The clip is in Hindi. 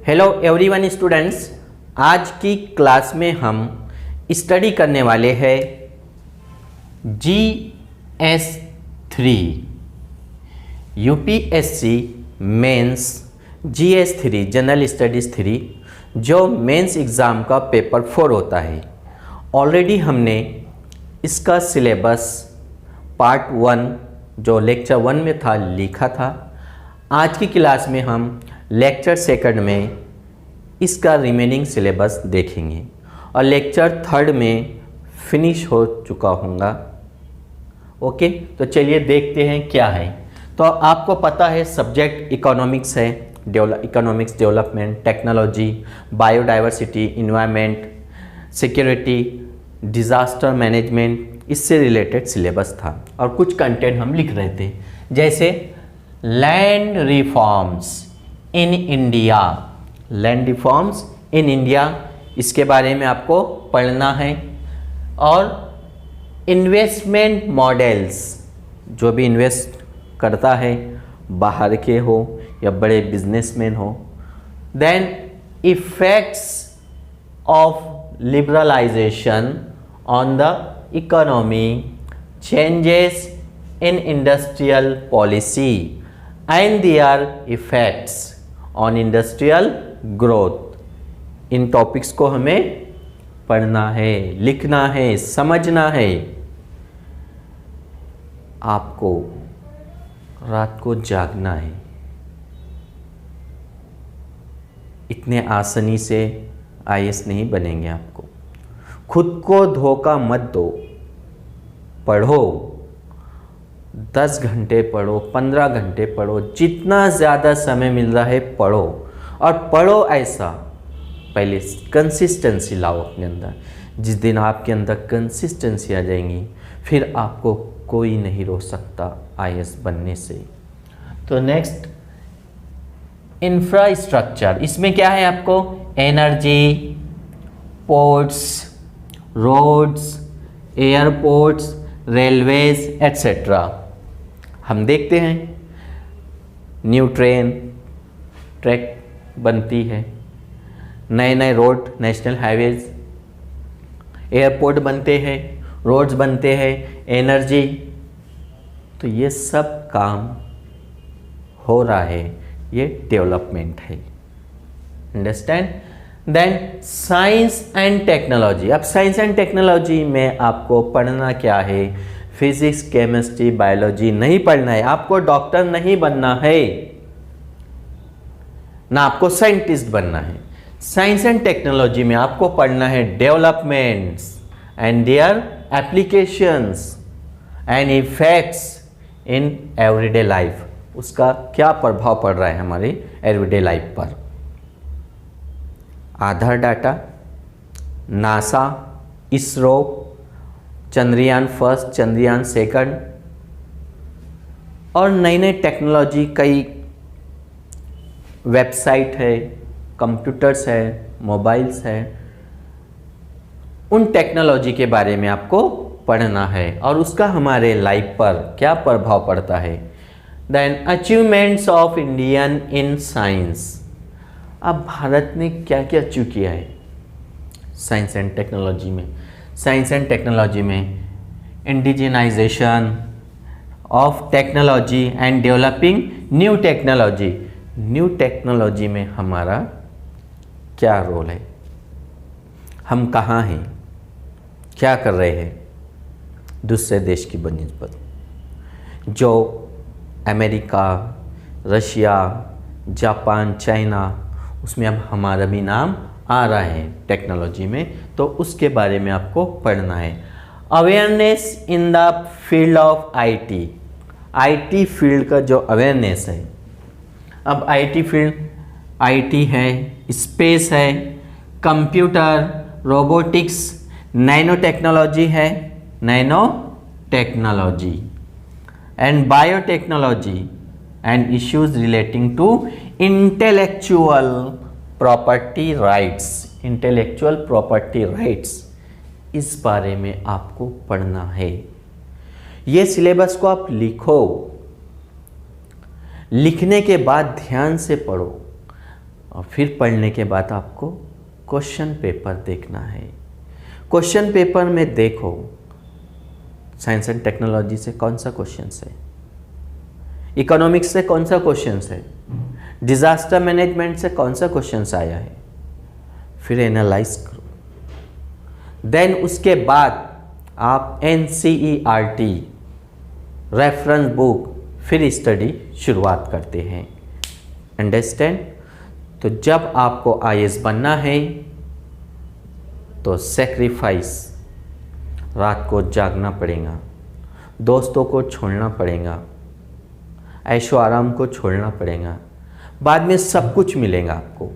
हेलो एवरीवन स्टूडेंट्स, आज की क्लास में हम स्टडी करने वाले हैं GS3 UPSC mains GS3 general studies 3 जो मेंस एग्ज़ाम का पेपर 4 होता है। ऑलरेडी हमने इसका सिलेबस पार्ट 1 जो लेक्चर 1 में था लिखा था। आज की क्लास में हम लेक्चर सेकंड में इसका रिमेनिंग सिलेबस देखेंगे और लेक्चर थर्ड में फिनिश हो चुका होगा। ओके, तो चलिए देखते हैं क्या है। तो आपको पता है सब्जेक्ट इकोनॉमिक्स है, economics development, technology, biodiversity, environment, security, disaster management, इससे रिलेटेड सिलेबस था और कुछ कंटेंट हम लिख रहे थे, जैसे land reforms in India, land reforms in India, इसके बारे में आपको पढ़ना है। और इन्वेस्टमेंट मॉडल्स, जो भी इन्वेस्ट करता है, बाहर के हो या बड़े बिजनेसमैन हो। Then effects of liberalisation on the economy, changes in industrial policy and their effects on industrial growth. इन टॉपिक्स को हमें पढ़ना है, लिखना है, समझना है। आपको रात को जागना है। इतने आसानी से आईएएस नहीं बनेंगे। आपको खुद को धोखा मत दो, पढ़ो, 10 घंटे पढ़ो, 15 घंटे पढ़ो, जितना ज़्यादा समय मिल रहा है पढ़ो। और पढ़ो ऐसा, पहले कंसिस्टेंसी लाओ अपने अंदर। जिस दिन आपके अंदर कंसिस्टेंसी आ जाएंगी, फिर आपको कोई नहीं रोक सकता आईएएस बनने से। तो नेक्स्ट, इंफ्रास्ट्रक्चर, इसमें क्या है आपको energy, ports, roads, airports, railways etcetera हम देखते हैं। न्यू ट्रैक बनती है, नए नए रोड, नेशनल हाईवेज, एयरपोर्ट बनते हैं, रोड्स बनते हैं, एनर्जी, तो ये सब काम हो रहा है, ये डेवलपमेंट है। Understand. Then science and technology. अब साइंस एंड टेक्नोलॉजी में आपको पढ़ना क्या है? फिजिक्स, केमिस्ट्री, बायोलॉजी नहीं पढ़ना है। आपको डॉक्टर नहीं बनना है, ना आपको साइंटिस्ट बनना है। साइंस एंड टेक्नोलॉजी में आपको पढ़ना है developments and their applications and effects in everyday life. उसका क्या प्रभाव पड़ रहा है हमारी एवरीडे लाइफ पर। Aadhaar data, NASA, ISRO, Chandrayaan first, Chandrayaan second, और नई नई टेक्नोलॉजी, कई वेबसाइट है, कंप्यूटर्स है, मोबाइल्स है, उन टेक्नोलॉजी के बारे में आपको पढ़ना है और उसका हमारे लाइफ पर क्या प्रभाव पड़ता है। Then achievements of Indian in science. अब भारत ने क्या क्या अचीव किया है साइंस एंड टेक्नोलॉजी में। साइंस एंड टेक्नोलॉजी में indigenisation of technology and developing new technology. New technology में हमारा क्या रोल है, हम कहाँ हैं, क्या कर रहे हैं दूसरे देश की बनिस्बत। जो अमेरिका, रशिया, जापान, चाइना, उसमें अब हमारा भी नाम आ रहा है टेक्नोलॉजी में, तो उसके बारे में आपको पढ़ना है। Awareness in the field of IT. IT field का जो अवेयरनेस है, अब आईटी फील्ड, आईटी है, स्पेस है, कंप्यूटर, रोबोटिक्स, नैनो टेक्नोलॉजी है, nano technology and biotechnology and issues relating to intellectual property rights. Intellectual property rights, इस बारे में आपको पढ़ना है। ये सिलेबस को आप लिखो, लिखने के बाद ध्यान से पढ़ो। और फिर पढ़ने के बाद आपको क्वेश्चन पेपर देखना है। क्वेश्चन पेपर में देखो साइंस एंड टेक्नोलॉजी से कौन सा क्वेश्चन है, इकोनॉमिक्स से कौन सा क्वेश्चन है, डिजास्टर मैनेजमेंट से कौन सा क्वेश्चन आया है, फिर एनालाइज करो। देन उसके बाद आप NCERT रेफरेंस बुक फिर स्टडी शुरुआत करते हैं। अंडरस्टैंड? तो जब आपको IAS बनना है तो सेक्रीफाइस, रात को जागना पड़ेगा, दोस्तों को छोड़ना पड़ेगा, ऐशो आराम को छोड़ना पड़ेगा, बाद में सब कुछ मिलेगा आपको।